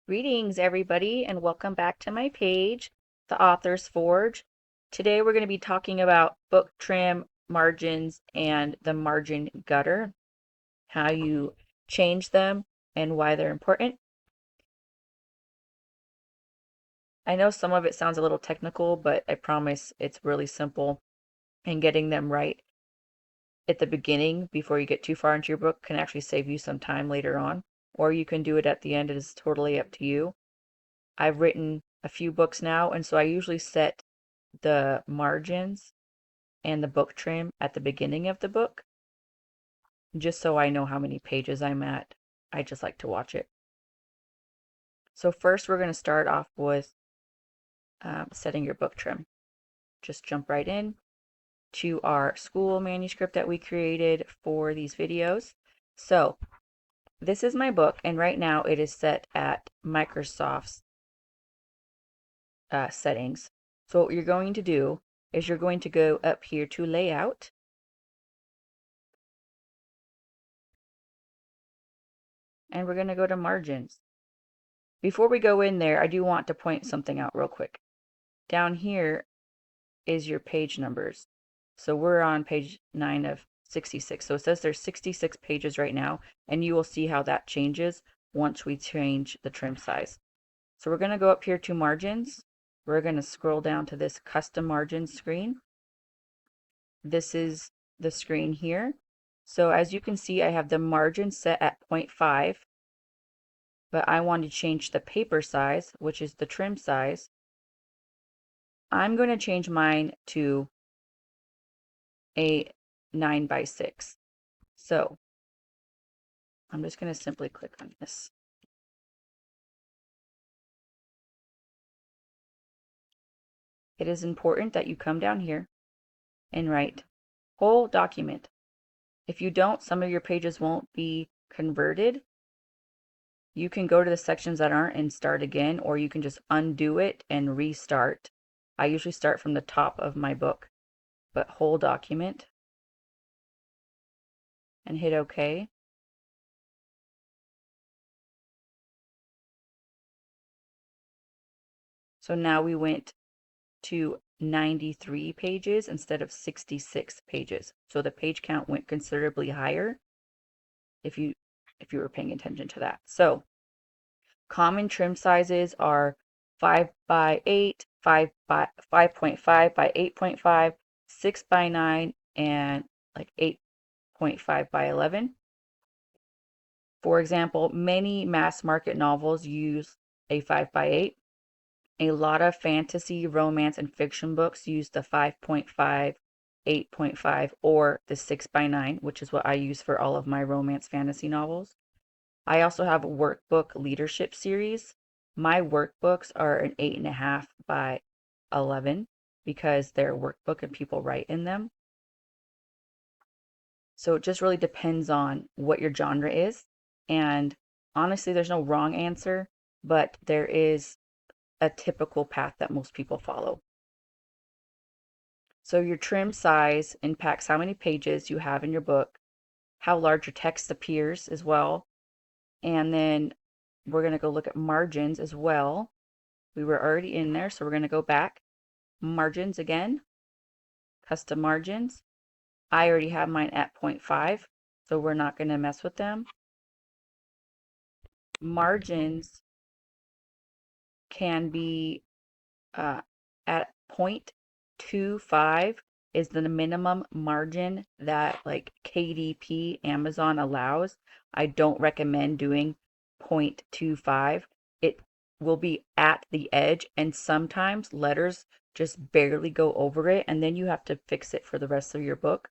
Greetings, everybody, and welcome back to my page, The Author's Forge. Today we're going to be talking about book trim, margins, and the margin gutter, how you change them, and why they're important. I know some of it sounds a little technical, but I promise it's really simple, and getting them right at the beginning before you get too far into your book can actually save you some time later on, or you can do it at the end. It is totally up to you. I've written a few books now, and so I usually set the margins and the book trim at the beginning of the book, just so I know how many pages I'm at. I just like to watch it. So first we're going to start off with setting your book trim. Just jump right in to our school manuscript that we created for these videos. So this is my book, and right now it is set at Microsoft's settings. So what you're going to do is you're going to go up here to Layout, and we're going to go to Margins. Before we go in there, I do want to point something out real quick. Down here is your page numbers. So we're on page 9 of 66. So it says there's 66 pages right now, and you will see how that changes once we change the trim size. So we're going to go up here to Margins. We're going to scroll down to this Custom Margins screen. This is the screen here. So as you can see, I have the margin set at 0.5, but I want to change the paper size, which is the trim size. I'm going to change mine to a 9x6. So I'm just going to simply click on this. It is important that you come down here and write whole document. If you don't, some of your pages won't be converted. You can go to the sections that aren't and start again, or you can just undo it and restart. I usually start from the top of my book, but whole document, and hit OK. So now we went to 93 pages instead of 66 pages. So the page count went considerably higher if you were paying attention to that. So common trim sizes are 5 by 8, 5.5 by 8.5, 6 by 9, and like 8.5 by 11. For example, many mass market novels use a 5 by 8. A lot of fantasy, romance, and fiction books use the 5.5, 8.5, or the 6 by 9, which is what I use for all of my romance fantasy novels. I also have a workbook leadership series. My workbooks are an 8.5 by 11 because they're a workbook and people write in them. So it just really depends on what your genre is. And honestly, there's no wrong answer, but there is a typical path that most people follow. So your trim size impacts how many pages you have in your book, how large your text appears as well, and then we're going to go look at margins as well. We were already in there, so we're going to go back. Margins again, custom margins. I already have mine at 0.5, so we're not going to mess with them. Margins can be at 0.25 is the minimum margin that like KDP Amazon allows. I don't recommend doing 0.25. It will be at the edge, and sometimes letters just barely go over it, and then you have to fix it for the rest of your book.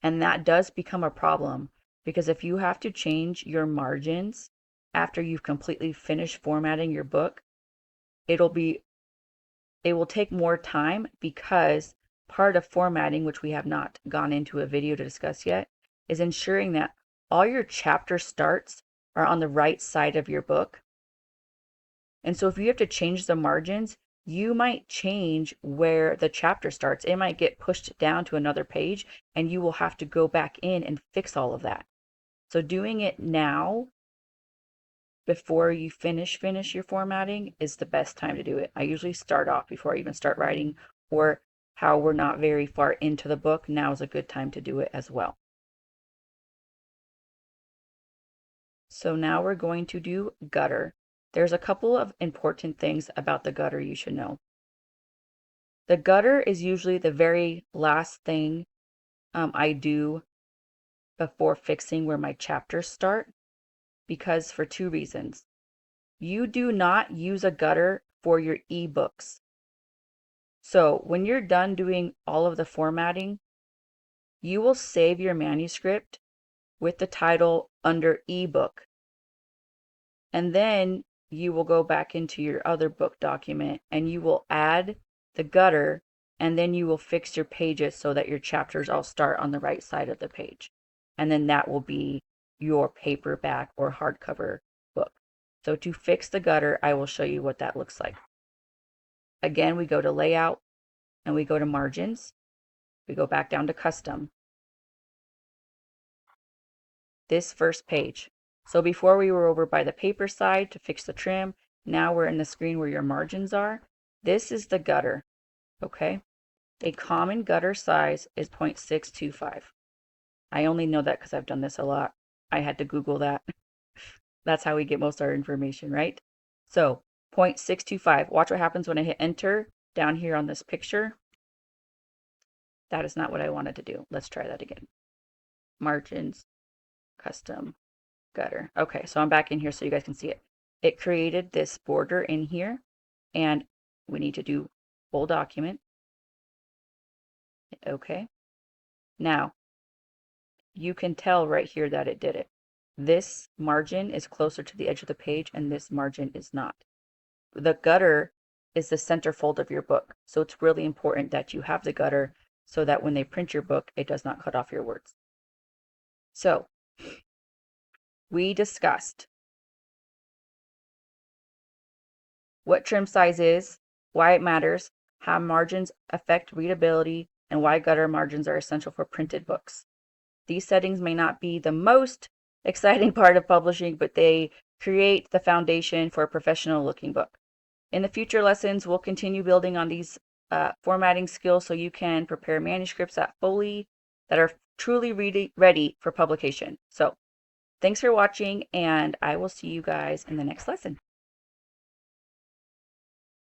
And that does become a problem because if you have to change your margins after you've completely finished formatting your book, it will take more time because part of formatting, which we have not gone into a video to discuss yet, is ensuring that all your chapter starts are on the right side of your book. And so if you have to change the margins, you might change where the chapter starts. It might get pushed down to another page, and you will have to go back in and fix all of that. So doing it now before you finish your formatting is the best time to do it. I usually start off before I even start writing, or how we're not very far into the book, now is a good time to do it as well. So now we're going to do gutter. There's a couple of important things about the gutter you should know. The gutter is usually the very last thing I do before fixing where my chapters start, because for two reasons. You do not use a gutter for your ebooks. So when you're done doing all of the formatting, you will save your manuscript with the title under ebook. And then you will go back into your other book document and you will add the gutter, and then you will fix your pages so that your chapters all start on the right side of the page. And then that will be your paperback or hardcover book. So to fix the gutter, I will show you what that looks like. Again, we go to layout and we go to margins. We go back down to custom. This first page. So before we were over by the paper side to fix the trim. Now we're in the screen where your margins are. This is the gutter, okay? A common gutter size is 0.625. I only know that because I've done this a lot. I had to Google that. That's how we get most of our information, right? So 0.625. Watch what happens when I hit enter down here on this picture. That is not what I wanted to do. Let's try that again. Margins, custom, gutter. Okay, so I'm back in here so you guys can see it. It created this border in here, and we need to do full document. Okay. Now, you can tell right here that it did it. This margin is closer to the edge of the page, and this margin is not. The gutter is the centerfold of your book, so it's really important that you have the gutter so that when they print your book, it does not cut off your words. So, we discussed what trim size is, why it matters, how margins affect readability, and why gutter margins are essential for printed books. These settings may not be the most exciting part of publishing, but they create the foundation for a professional looking book. In the future lessons, we'll continue building on these formatting skills so you can prepare manuscripts that are truly ready for publication. So thanks for watching, and I will see you guys in the next lesson.